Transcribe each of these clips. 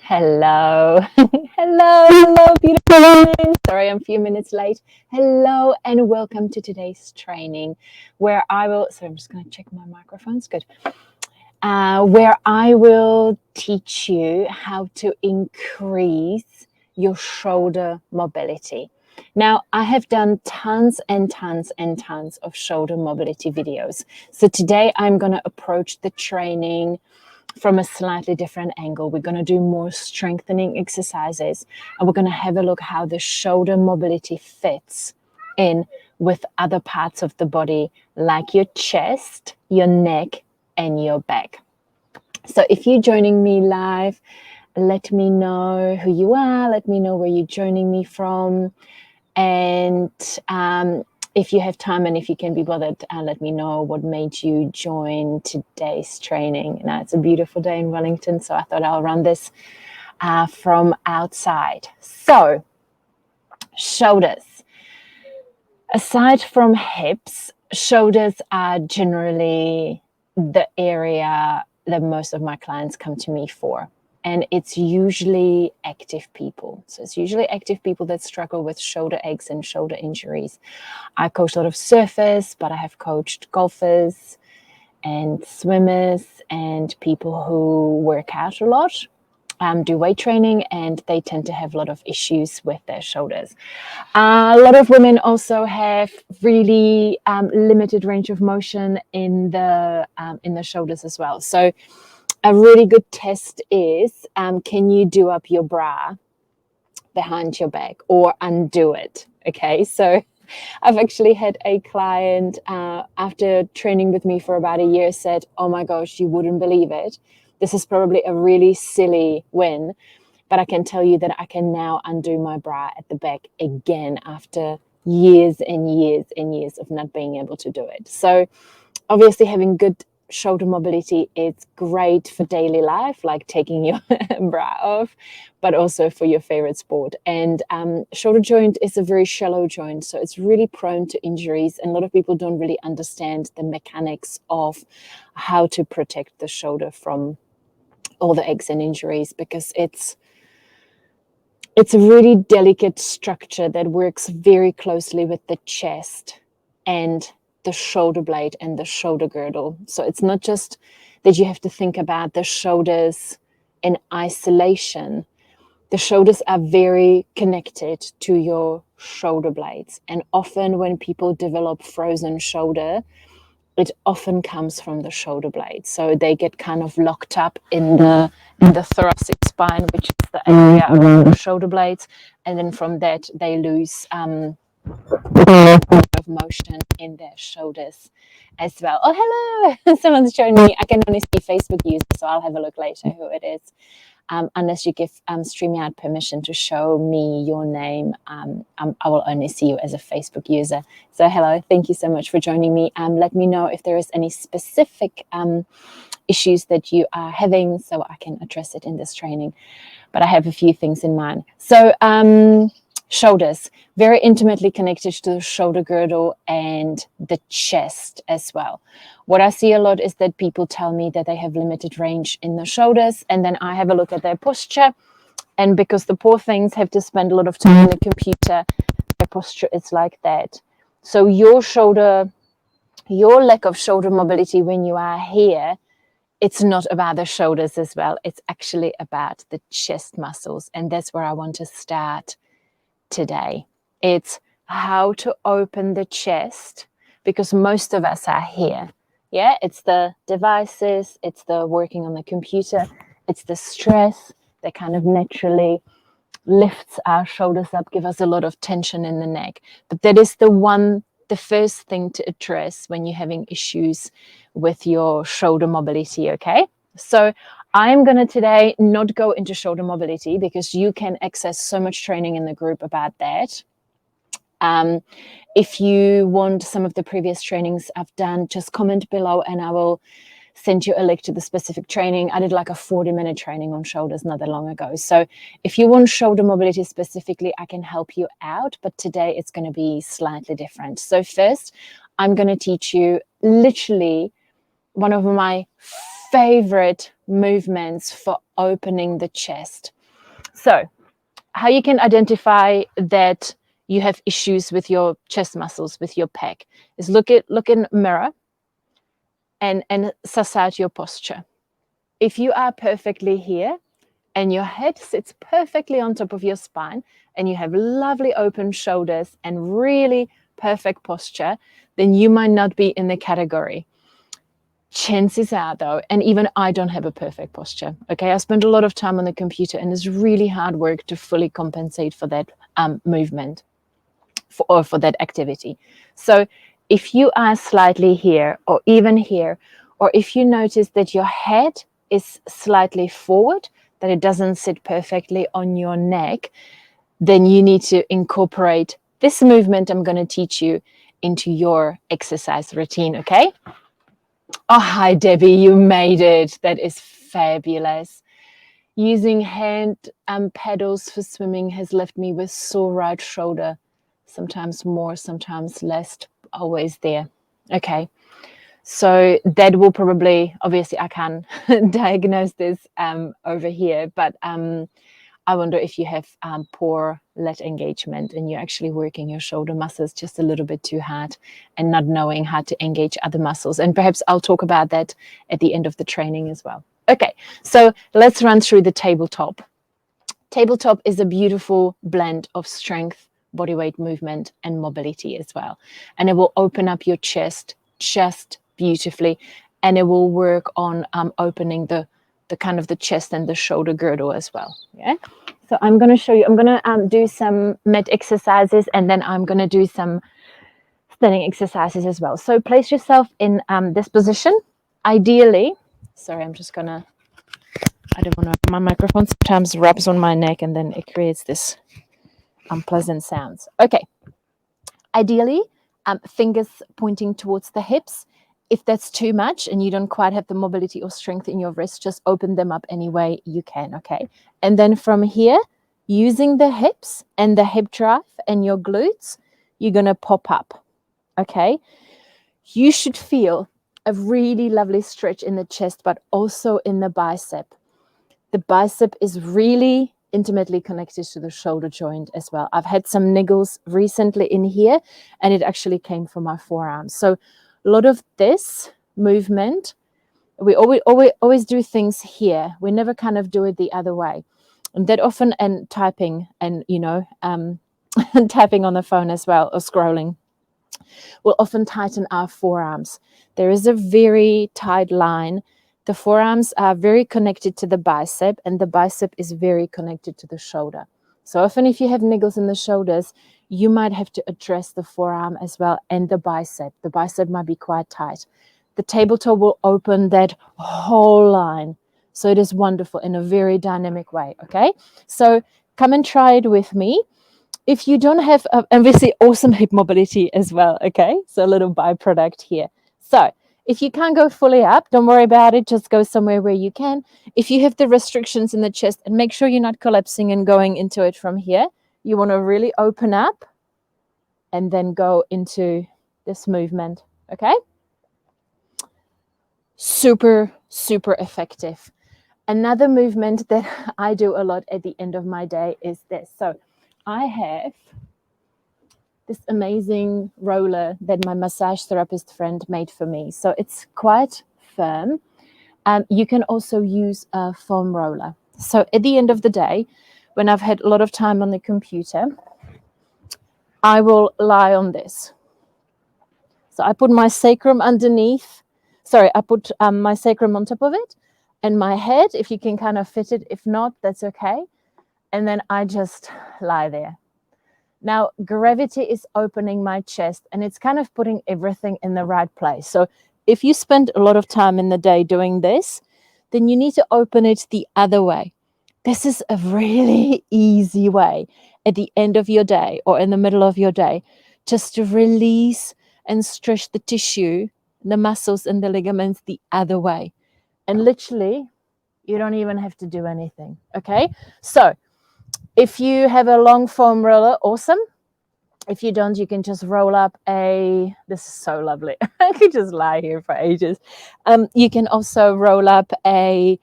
Hello, hello, beautiful women. Sorry, I'm a few minutes late. Hello, and welcome to today's training where I will. So, I'm just going to check my microphone's good. Where I will teach you how to increase your shoulder mobility. Now, I have done tons and tons and tons of shoulder mobility videos. So, today I'm going to approach the training from a slightly different angle. We're going to do more strengthening exercises, and we're going to have a look how the shoulder mobility fits in with other parts of the body, like your chest, your neck, and your back. So if you're joining me live, let me know who you are. Let me know where you're joining me from. And if you have time and if you can be bothered, let me know what made you join today's training. Now, it's a beautiful day in Wellington, so I thought I'll run this from outside. So, shoulders. Aside from hips, shoulders are generally the area that most of my clients come to me for. And it's usually active people. So it's usually active people that struggle with shoulder aches and shoulder injuries. I coach a lot of surfers, but I have coached golfers and swimmers and people who work out a lot, do weight training, and they tend to have a lot of issues with their shoulders. A lot of women also have really limited range of motion in the shoulders as well. So a really good test is, can you do up your bra behind your back or undo it? Okay, so I've actually had a client after training with me for about a year said, oh my gosh, you wouldn't believe it. This is probably a really silly win, but I can tell you that I can now undo my bra at the back again after years and years and years of not being able to do it. So obviously having good shoulder mobility is great for daily life, like taking your bra off, but also for your favorite sport. And shoulder joint is a very shallow joint, so it's really prone to injuries, and a lot of people don't really understand the mechanics of how to protect the shoulder from all the aches and injuries, because it's a really delicate structure that works very closely with the chest and the shoulder blade and the shoulder girdle. So it's not just that you have to think about the shoulders in isolation. The shoulders are very connected to your shoulder blades. And often when people develop frozen shoulder, it often comes from the shoulder blades. So they get kind of locked up in the thoracic spine, which is the area around the shoulder blades. And then from that, they lose of motion in their shoulders as well. Oh, hello! Someone's showing me. I can only see Facebook users, so I'll have a look later who it is. Unless you give StreamYard permission to show me your name, I will only see you as a Facebook user. So hello, thank you so much for joining me. Let me know if there is any specific issues that you are having so I can address it in this training. But I have a few things in mind. So shoulders, very intimately connected to the shoulder girdle and the chest as well. What I see a lot is that people tell me that they have limited range in the shoulders, and then I have a look at their posture, and because the poor things have to spend a lot of time on the computer, their posture is like that. So your lack of shoulder mobility when you are here, it's not about the shoulders as well. It's actually about the chest muscles, and that's where I want to start today. It's how to open the chest, because most of us are here. Yeah, it's the devices, it's the working on the computer, it's the stress that kind of naturally lifts our shoulders up, give us a lot of tension in the neck. But that is the first thing to address when you're having issues with your shoulder mobility, okay? So I'm going to today not go into shoulder mobility because you can access so much training in the group about that. If you want some of the previous trainings I've done, just comment below and I will send you a link to the specific training. I did like a 40-minute training on shoulders not that long ago. So if you want shoulder mobility specifically, I can help you out. But today it's going to be slightly different. So first, I'm going to teach you literally one of my favorite movements for opening the chest. So how you can identify that you have issues with your chest muscles, with your pec, is look in mirror and suss out your posture. If you are perfectly here and your head sits perfectly on top of your spine and you have lovely open shoulders and really perfect posture, then you might not be in the category. Chances are, though, and even I don't have a perfect posture. Okay, I spend a lot of time on the computer, and it's really hard work to fully compensate for that movement or for that activity. So if you are slightly here or even here, or if you notice that your head is slightly forward, that it doesn't sit perfectly on your neck, then you need to incorporate this movement I'm going to teach you into your exercise routine, okay? Oh, hi, Debbie, you made it. That is fabulous. Using hand pedals for swimming has left me with sore right shoulder, sometimes more, sometimes less, always there. Okay, so that will probably, obviously I can diagnose this over here, but I wonder if you have poor lat engagement and you're actually working your shoulder muscles just a little bit too hard and not knowing how to engage other muscles. And perhaps I'll talk about that at the end of the training as well. Okay, so let's run through the tabletop. Tabletop is a beautiful blend of strength, body weight movement, and mobility as well. And it will open up your chest just beautifully, and it will work on opening the kind of the chest and the shoulder girdle as well. Yeah. So I'm going to show you, I'm going to do some mat exercises, and then I'm going to do some standing exercises as well. So place yourself in this position. Ideally, sorry, I'm just going to, I don't want to, my microphone sometimes rubs on my neck and then it creates this unpleasant sounds. Okay. Ideally, fingers pointing towards the hips. If that's too much and you don't quite have the mobility or strength in your wrist, just open them up any way you can, okay? And then from here, using the hips and the hip drive and your glutes, you're going to pop up, okay? You should feel a really lovely stretch in the chest, but also in the bicep. The bicep is really intimately connected to the shoulder joint as well. I've had some niggles recently in here, and it actually came from my forearm. So a lot of this movement, we always do things here. We never kind of do it the other way. And that often, and typing and, tapping on the phone as well, or scrolling, will often tighten our forearms. There is a very tight line. The forearms are very connected to the bicep, and the bicep is very connected to the shoulder. So often if you have niggles in the shoulders, you might have to address the forearm as well and the bicep. The bicep might be quite tight. The tabletop will open that whole line. So it is wonderful in a very dynamic way, okay? So come and try it with me. If you don't have, obviously, awesome hip mobility as well, okay? So a little byproduct here. So if you can't go fully up, don't worry about it. Just go somewhere where you can. If you have the restrictions in the chest, and make sure you're not collapsing and going into it from here, you want to really open up and then go into this movement, okay? Super, super effective. Another movement that I do a lot at the end of my day is this. So I have this amazing roller that my massage therapist friend made for me. So it's quite firm. You can also use a foam roller. So at the end of the day, when I've had a lot of time on the computer, I will lie on this. So I put my sacrum underneath. Sorry, I put my sacrum on top of it and my head, if you can kind of fit it. If not, that's okay. And then I just lie there. Now, gravity is opening my chest and it's kind of putting everything in the right place. So if you spend a lot of time in the day doing this, then you need to open it the other way. This is a really easy way at the end of your day or in the middle of your day, just to release and stretch the tissue, the muscles and the ligaments the other way. And literally, you don't even have to do anything, okay? So if you have a long foam roller, awesome. If you don't, you can just roll up this is so lovely. I could just lie here for ages. You can also roll up a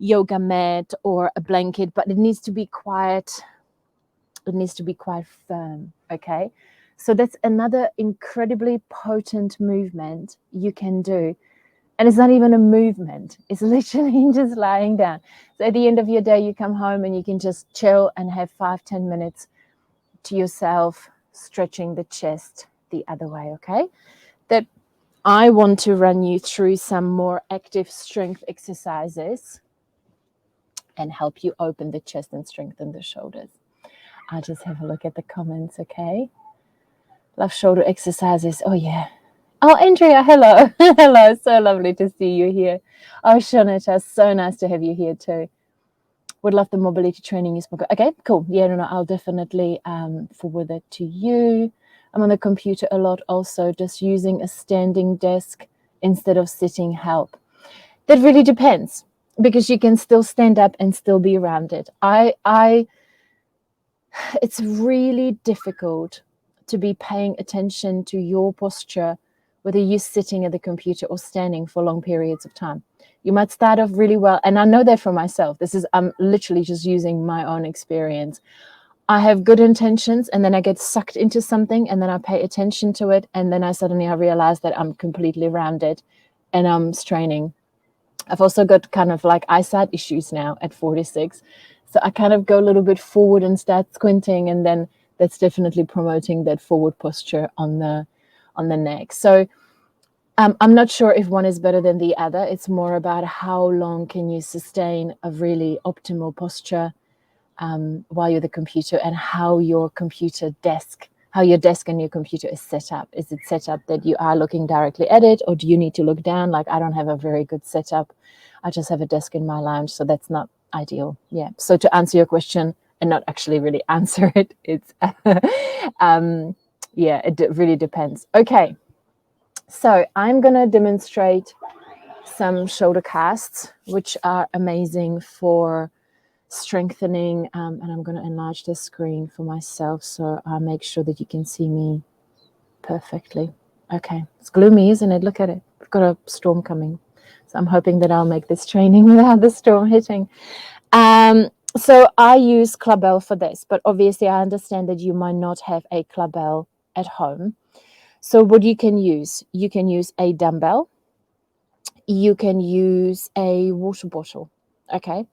yoga mat or a blanket, but it needs to be quite, it needs to be quite firm, okay? So that's another incredibly potent movement you can do. And it's not even a movement. It's literally just lying down. So at the end of your day, you come home and you can just chill and have 5-10 minutes to yourself, stretching the chest the other way, okay? That I want to run you through some more active strength exercises and help you open the chest and strengthen the shoulders. I'll just have a look at the comments, okay? Love shoulder exercises. Oh, yeah. Oh, Andrea, hello. Hello. So lovely to see you here. Oh, Shonita, so nice to have you here too. Would love the mobility training you spoke. Okay, cool. Yeah, no, I'll definitely forward that to you. I'm on the computer a lot also, just using a standing desk instead of sitting help. That really depends, because you can still stand up and still be around it. It's really difficult to be paying attention to your posture, whether you're sitting at the computer or standing for long periods of time. You might start off really well, and I know that for myself. I'm literally just using my own experience. I have good intentions, and then I get sucked into something, and then I pay attention to it, and then I realize that I'm completely rounded and I'm straining. I've also got kind of like eyesight issues now at 46. So I kind of go a little bit forward and start squinting, and then that's definitely promoting that forward posture on the neck. So I'm not sure if one is better than the other. It's more about how long can you sustain a really optimal posture while you're at the computer, and how your desk and your computer is set up. Is it set up that you are looking directly at it, or do you need to look down? Like, I don't have a very good setup. I just have a desk in my lounge, so that's not ideal. Yeah. So to answer your question and not actually really answer it, it's yeah, it really depends. Okay. So I'm going to demonstrate some shoulder casts, which are amazing for strengthening, and I'm going to enlarge the screen for myself so I'll make sure that you can see me perfectly. Okay, it's gloomy, isn't it? Look at it. We've got a storm coming, so I'm hoping that I'll make this training without the storm hitting. So I use Clubbell for this, but obviously I understand that you might not have a Clubbell at home. So what you can use a dumbbell, you can use a water bottle. Okay,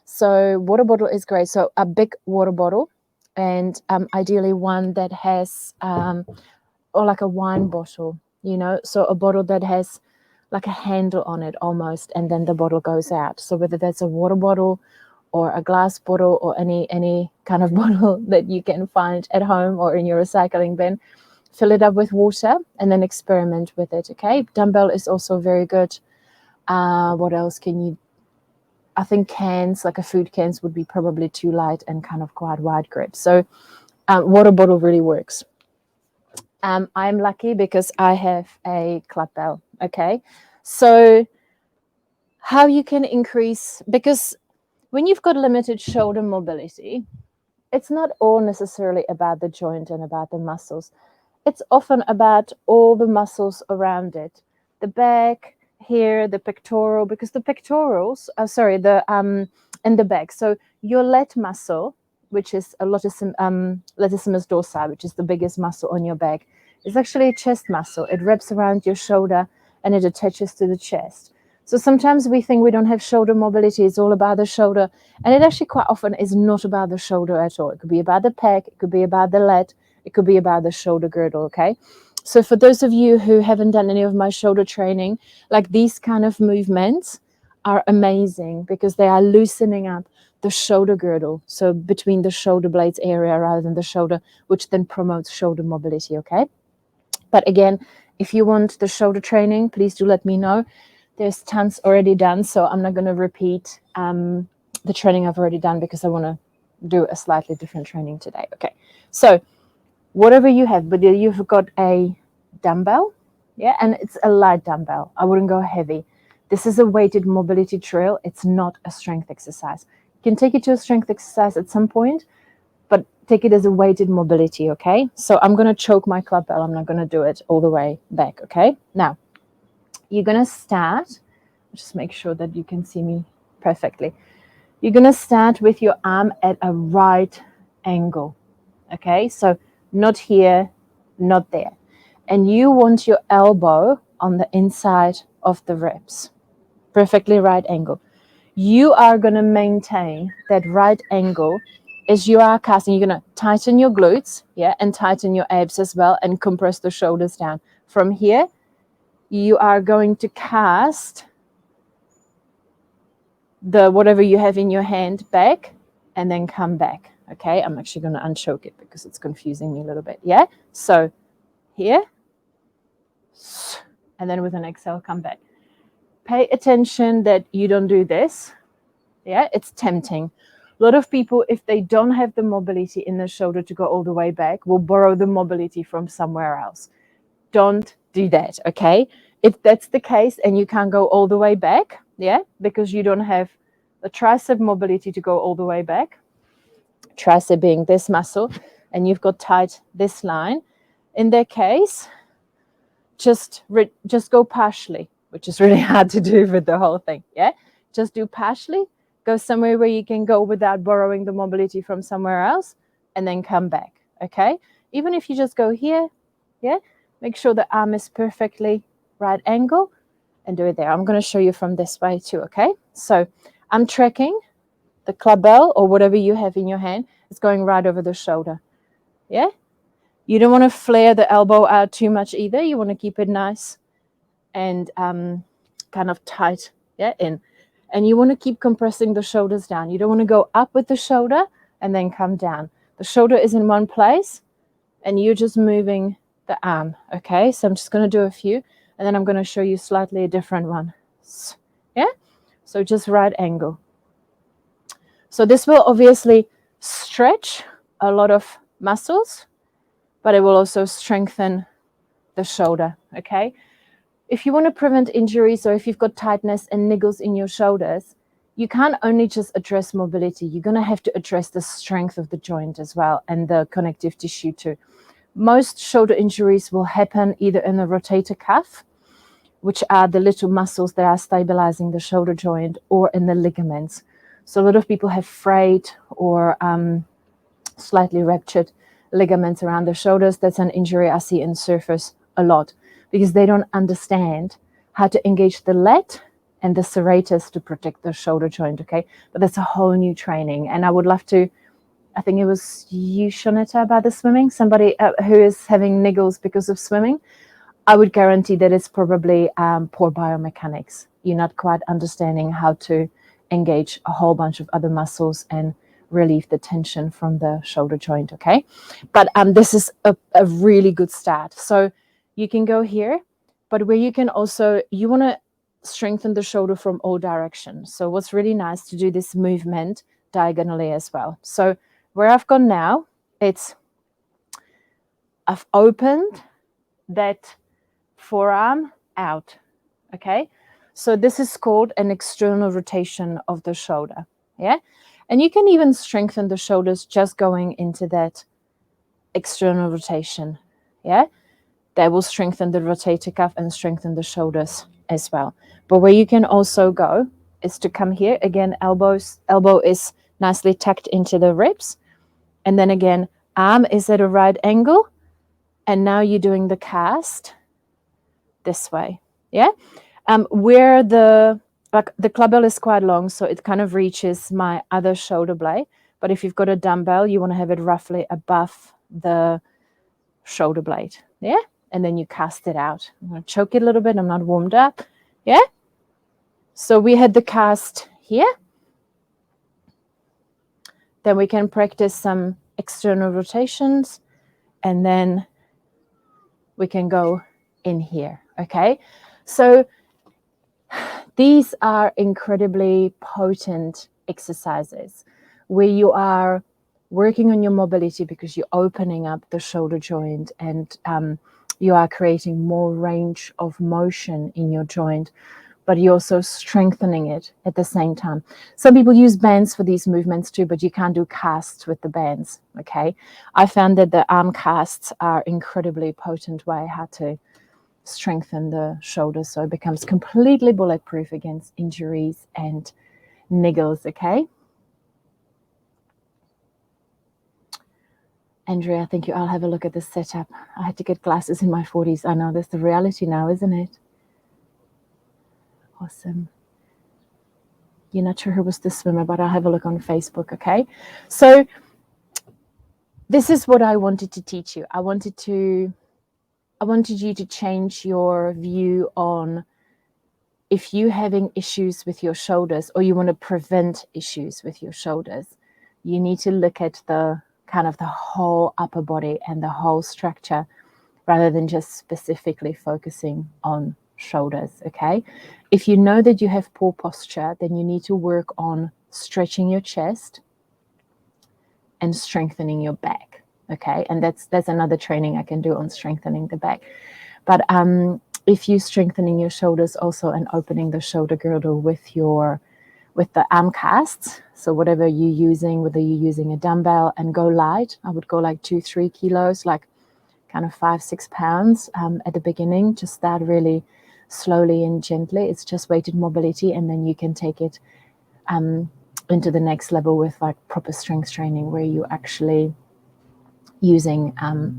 so water bottle is great. So a big water bottle, and ideally one that has, or like a wine bottle, so a bottle that has like a handle on it almost, and then the bottle goes out. So whether that's a water bottle or a glass bottle or any kind of bottle that you can find at home or in your recycling bin, fill it up with water and then experiment with it. Okay, dumbbell is also very good. What else can you? I think cans, like a food cans, would be probably too light and kind of quite wide grip. So water bottle really works. I'm lucky because I have a Clubbell. Okay, so how you can increase, because when you've got limited shoulder mobility, it's not all necessarily about the joint and about the muscles. It's often about all the muscles around it, the back, here, the pectoral, because the pectorals, in the back. So your lat muscle, which is a latissimus dorsi, which is the biggest muscle on your back, is actually a chest muscle. It wraps around your shoulder and it attaches to the chest. So sometimes we think we don't have shoulder mobility, it's all about the shoulder. And it actually quite often is not about the shoulder at all. It could be about the pec, it could be about the lat, it could be about the shoulder girdle, okay? So for those of you who haven't done any of my shoulder training, like these kind of movements are amazing because they are loosening up the shoulder girdle. So between the shoulder blades area rather than the shoulder, which then promotes shoulder mobility, okay? But again, if you want the shoulder training, please do let me know. There's tons already done, so I'm not going to repeat the training I've already done because I want to do a slightly different training today. Okay, so whatever you have, but you've got a dumbbell, yeah, and it's a light dumbbell. I wouldn't go heavy. This is a weighted mobility drill. It's not a strength exercise. You can take it to a strength exercise at some point, but take it as a weighted mobility, okay? So I'm going to choke my Clubbell. I'm not going to do it all the way back, okay? Now, you're going to start, just make sure that you can see me Perfectly. You're going to start with your arm at a right angle. Okay, so not here, not there. And you want your elbow on the inside of the ribs. Perfectly right angle. You are going to maintain that right angle as you are casting. You're going to tighten your glutes, yeah, and tighten your abs as well, and compress the shoulders down. From here, you are going to cast the whatever you have in your hand back and then come back. Okay, I'm actually going to unchoke it because it's confusing me a little bit. Yeah, so here, and then with an exhale, come back. Pay attention that you don't do this. Yeah, it's tempting. A lot of people, if they don't have the mobility in the shoulder to go all the way back, will borrow the mobility from somewhere else. Don't do that, okay? If that's the case and you can't go all the way back, yeah, because you don't have the tricep mobility to go all the way back, tricep being this muscle, and you've got tight this line, in that case, just go partially, which is really hard to do with the whole thing, yeah? Just do partially, go somewhere where you can go without borrowing the mobility from somewhere else, and then come back, okay? Even if you just go here, yeah? Make sure the arm is perfectly right angle and do it there. I'm going to show you from this way too, okay? So I'm tracking the clubbell or whatever you have in your hand. It's going right over the shoulder, yeah? You don't want to flare the elbow out too much either. You want to keep it nice and kind of tight, yeah, in. And you want to keep compressing the shoulders down. You don't want to go up with the shoulder and then come down. The shoulder is in one place and you're just moving the arm, okay? So I'm just going to do a few and then I'm going to show you slightly a different one. Yeah? So just right angle. So this will obviously stretch a lot of muscles, but it will also strengthen the shoulder, okay? If you want to prevent injuries or if you've got tightness and niggles in your shoulders, you can't only just address mobility. You're going to have to address the strength of the joint as well and the connective tissue too. Most shoulder injuries will happen either in the rotator cuff, which are the little muscles that are stabilizing the shoulder joint, or in the ligaments. So a lot of people have frayed or slightly ruptured ligaments around the shoulders. That's an injury I see in surfers a lot because they don't understand how to engage the lat and the serratus to protect the shoulder joint, okay? But that's a whole new training. And I would love to, I think it was you, Shonetta, about the swimming, somebody who is having niggles because of swimming. I would guarantee that it's probably poor biomechanics. You're not quite understanding how to engage a whole bunch of other muscles and relieve the tension from the shoulder joint, okay? But this is a really good start. So you can go here, but where you can also, you want to strengthen the shoulder from all directions. So what's really nice to do this movement diagonally as well. So where I've gone now, I've opened that forearm out, okay? So this is called an external rotation of the shoulder, yeah? And you can even strengthen the shoulders just going into that external rotation, yeah? That will strengthen the rotator cuff and strengthen the shoulders as well. But where you can also go is to come here. Again, elbow is nicely tucked into the ribs. And then again, arm is at a right angle. And now you're doing the cast this way, yeah? Where the clubbell is quite long, so it kind of reaches my other shoulder blade. But if you've got a dumbbell, you want to have it roughly above the shoulder blade, yeah? And then you cast it out. I'm going to choke it a little bit. I'm not warmed up, yeah? So we had the cast here. Then we can practice some external rotations, and then we can go in here, okay? So these are incredibly potent exercises where you are working on your mobility because you're opening up the shoulder joint and you are creating more range of motion in your joint, but you're also strengthening it at the same time. Some people use bands for these movements too, but you can't do casts with the bands, okay? I found that the arm casts are incredibly potent way how to strengthen the shoulders so it becomes completely bulletproof against injuries and niggles, okay? Andrea, thank you. I'll have a look at the setup. I had to get glasses in my 40s. I know that's the reality now, isn't it? Awesome. You're not sure who was the swimmer, but I'll have a look on Facebook, okay? So this is what I wanted to teach you. I wanted you to change your view on if you're having issues with your shoulders or you want to prevent issues with your shoulders, you need to look at the kind of the whole upper body and the whole structure rather than just specifically focusing on shoulders, okay? If you know that you have poor posture, then you need to work on stretching your chest and strengthening your back, okay? And that's another training I can do on strengthening the back. But if you're strengthening your shoulders also and opening the shoulder girdle with the arm casts, so whatever you're using, whether you're using a dumbbell, and go light. I would go like 2-3 kilos, like kind of 5-6 pounds at the beginning. Just start really slowly and gently. It's just weighted mobility, and then you can take it into the next level with like proper strength training where you're actually using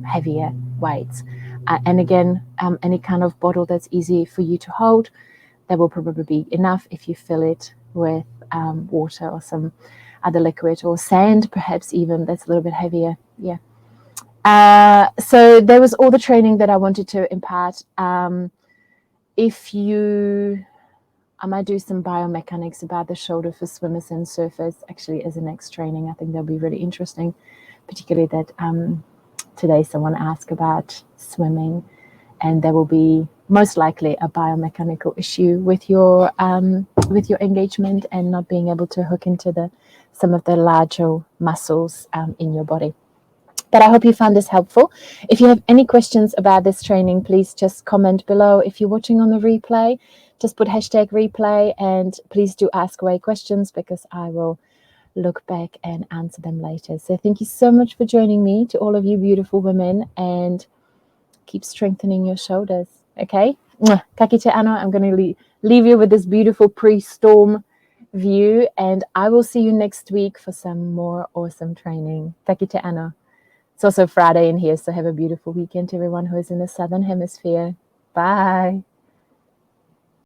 heavier weights. And again, any kind of bottle that's easy for you to hold, that will probably be enough. If you fill it with water or some other liquid or sand, perhaps even, that's a little bit heavier. Yeah. So there was all the training that I wanted to impart. I might do some biomechanics about the shoulder for swimmers and surfers actually as a next training. I think that'll be really interesting, particularly that today someone asked about swimming, and there will be most likely a biomechanical issue with your engagement and not being able to hook into some of the larger muscles in your body. But I hope you found this helpful. If you have any questions about this training, please just comment below. If you're watching on the replay, just put #replay, and please do ask away questions because I will look back and answer them later. So thank you so much for joining me, to all of you beautiful women, and keep strengthening your shoulders. Okay? Ka kite ano. I'm going to leave you with this beautiful pre-storm view, and I will see you next week for some more awesome training. Ka kite ano. It's also Friday in here, so have a beautiful weekend, everyone who is in the Southern Hemisphere. Bye.